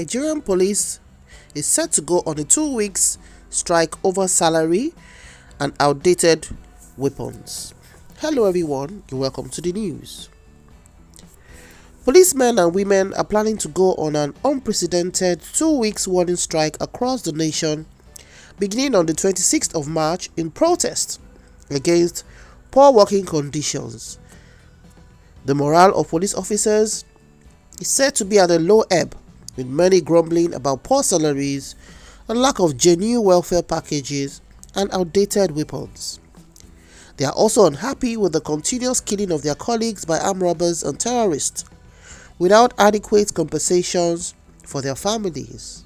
Nigerian police is set to go on a 2 weeks strike over salary and outdated weapons. Hello everyone, and welcome to the news. Policemen and women are planning to go on an unprecedented 2 weeks warning strike across the nation beginning on the 26th of March in protest against poor working conditions. The morale of police officers is said to be at a low ebb, with many grumbling about poor salaries, a lack of genuine welfare packages, and outdated weapons. They are also unhappy with the continuous killing of their colleagues by armed robbers and terrorists, without adequate compensations for their families.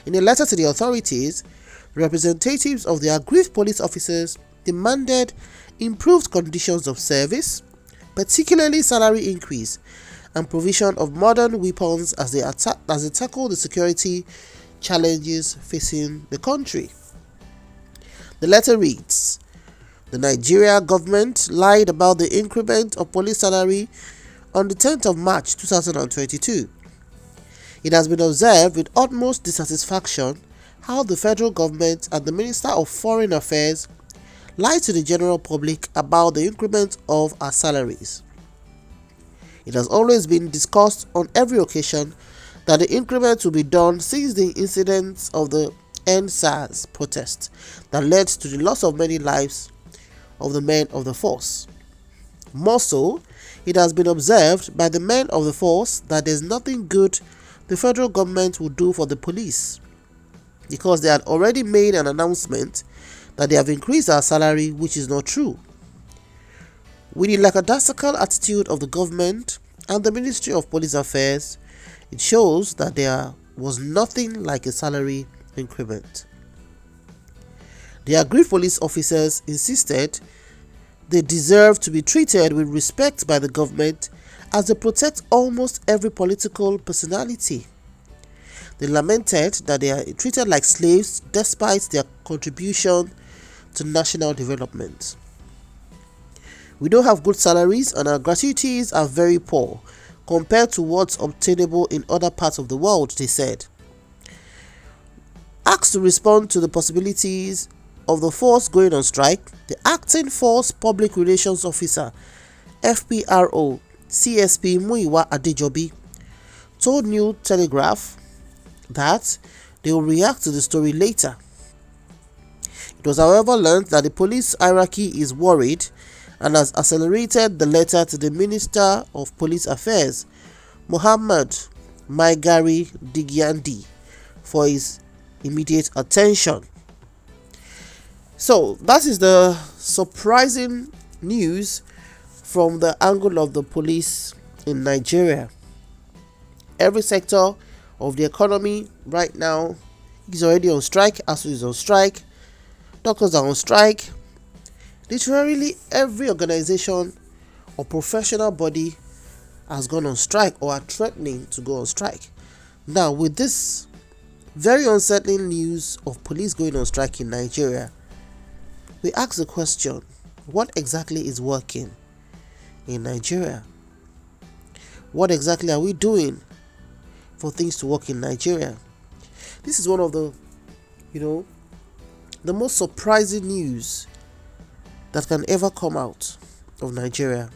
In a letter to the authorities, representatives of the aggrieved police officers demanded improved conditions of service, particularly salary increase and provision of modern weapons as they tackle the security challenges facing the country. The letter reads, "The Nigeria government lied about the increment of police salary on the 10th of March 2022. It has been observed with utmost dissatisfaction how the federal government and the Minister of Foreign Affairs lied to the general public about the increment of our salaries. It has always been discussed on every occasion that the increment will be done since the incidents of the EndSARS protest that led to the loss of many lives of the men of the force. More so, it has been observed by the men of the force that there is nothing good the federal government will do for the police, because they had already made an announcement that they have increased our salary, which is not true. With the lackadaisical attitude of the government and the Ministry of Police Affairs, it shows that there was nothing like a salary increment." The aggrieved police officers insisted they deserve to be treated with respect by the government as they protect almost every political personality. They lamented that they are treated like slaves despite their contribution to national development. "We don't have good salaries and our gratuities are very poor compared to what's obtainable in other parts of the world," they said. Asked to respond to the possibilities of the force going on strike, the acting Force Public Relations Officer, FPRO, CSP Muyiwa Adejobi, told New Telegraph that they will react to the story later. It was however learned that the police hierarchy is worried and has accelerated the letter to the Minister of Police Affairs, Muhammad Maigari Digyandi, for his immediate attention. So that is the surprising news from the angle of the police in Nigeria. Every sector of the economy right now is already on strike. ASU is on strike. Doctors are on strike. Literally every organization or professional body has gone on strike or are threatening to go on strike. Now, with this very unsettling news of police going on strike in Nigeria, we ask the question, what exactly is working in Nigeria? What exactly are we doing for things to work in Nigeria? This is one of the most surprising news that can ever come out of Nigeria.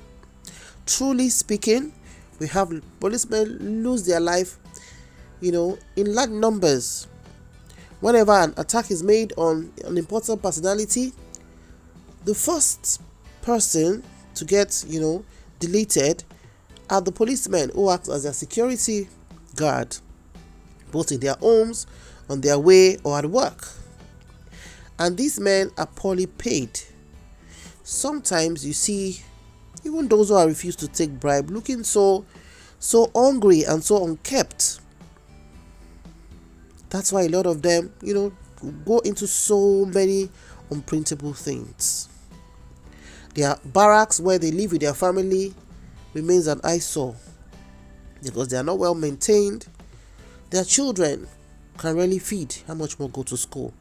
Truly speaking, we have policemen lose their life, in large numbers. Whenever an attack is made on an important personality, the first person to get, deleted are the policemen who act as their security guard, both in their homes, on their way, or at work. And these men are poorly paid. Sometimes you see even those who are refused to take bribe looking so hungry and so unkept. That's why a lot of them, go into so many unprintable things. Their barracks where they live with their family remains an eyesore because they are not well maintained. Their children can rarely feed, how much more go to school.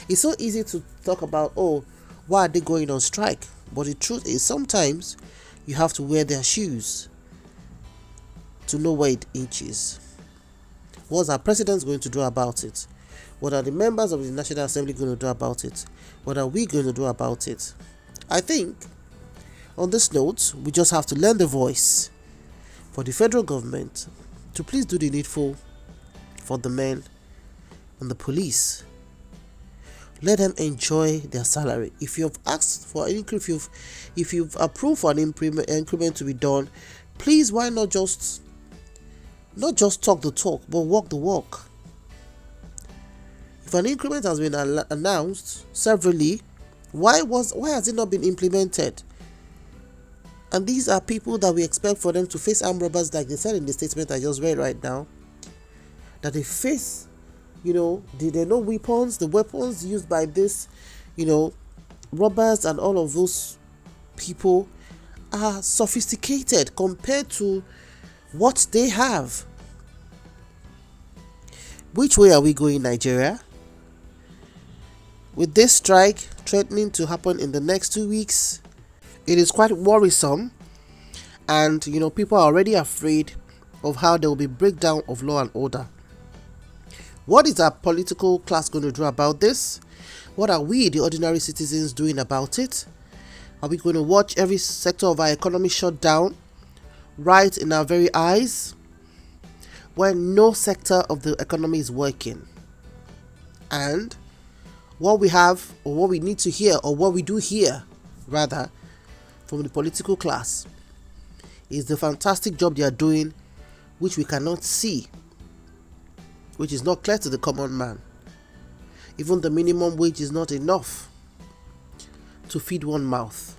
It's so easy to talk about, why are they going on strike? But the truth is, sometimes you have to wear their shoes to know where it itches. What's our president going to do about it? What are the members of the National Assembly going to do about it? What are we going to do about it? I think, on this note, we just have to lend a voice for the federal government to please do the needful for the men and the police. Let them enjoy their salary. If you've asked for an increase, if you've approved for an increment to be done, please, why not just talk the talk, but walk the walk? If an increment has been announced severally, why has it not been implemented? And these are people that we expect for them to face armed robbers, like they said in the statement I just read right now, that they face, they know weapons, the weapons used by this, robbers and all of those people are sophisticated compared to what they have. Which way are we going, Nigeria? With this strike threatening to happen in the next 2 weeks, it is quite worrisome, and people are already afraid of how there will be breakdown of law and order. What is our political class going to do about this? What are we, the ordinary citizens, doing about it? Are we going to watch every sector of our economy shut down right in our very eyes, when no sector of the economy is working? And what we have, or what we need to hear, or what we do hear rather, from the political class is the fantastic job they are doing, which we cannot see, which is not clear to the common man. Even the minimum wage is not enough to feed one mouth.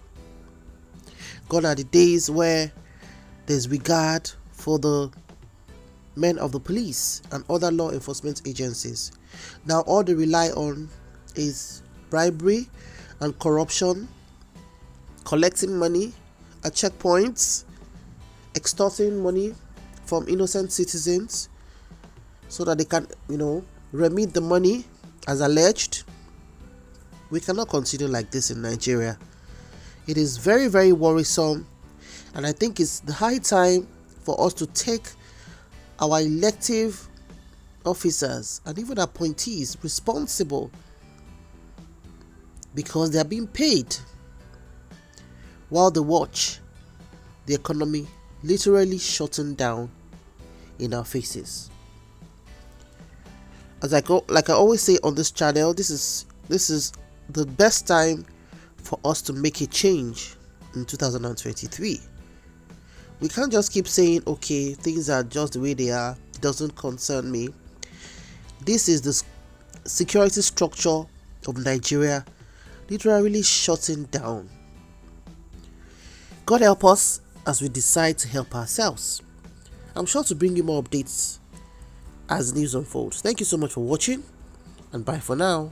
Gone are the days where there's regard for the men of the police and other law enforcement agencies. Now all they rely on is bribery and corruption, collecting money at checkpoints, extorting money from innocent citizens so that they can, remit the money as alleged. We cannot continue like this in Nigeria. It is very, very worrisome, and I think it's the high time for us to take our elective officers and even appointees responsible, because they are being paid while they watch the economy literally shutting down in our faces. Like I always say on this channel, this is the best time for us to make a change in 2023. We can't just keep saying, okay, things are just the way they are, it doesn't concern me. This is the security structure of Nigeria literally shutting down. God help us as we decide to help ourselves. I'm sure to bring you more updates as news unfolds. Thank you so much for watching, and bye for now.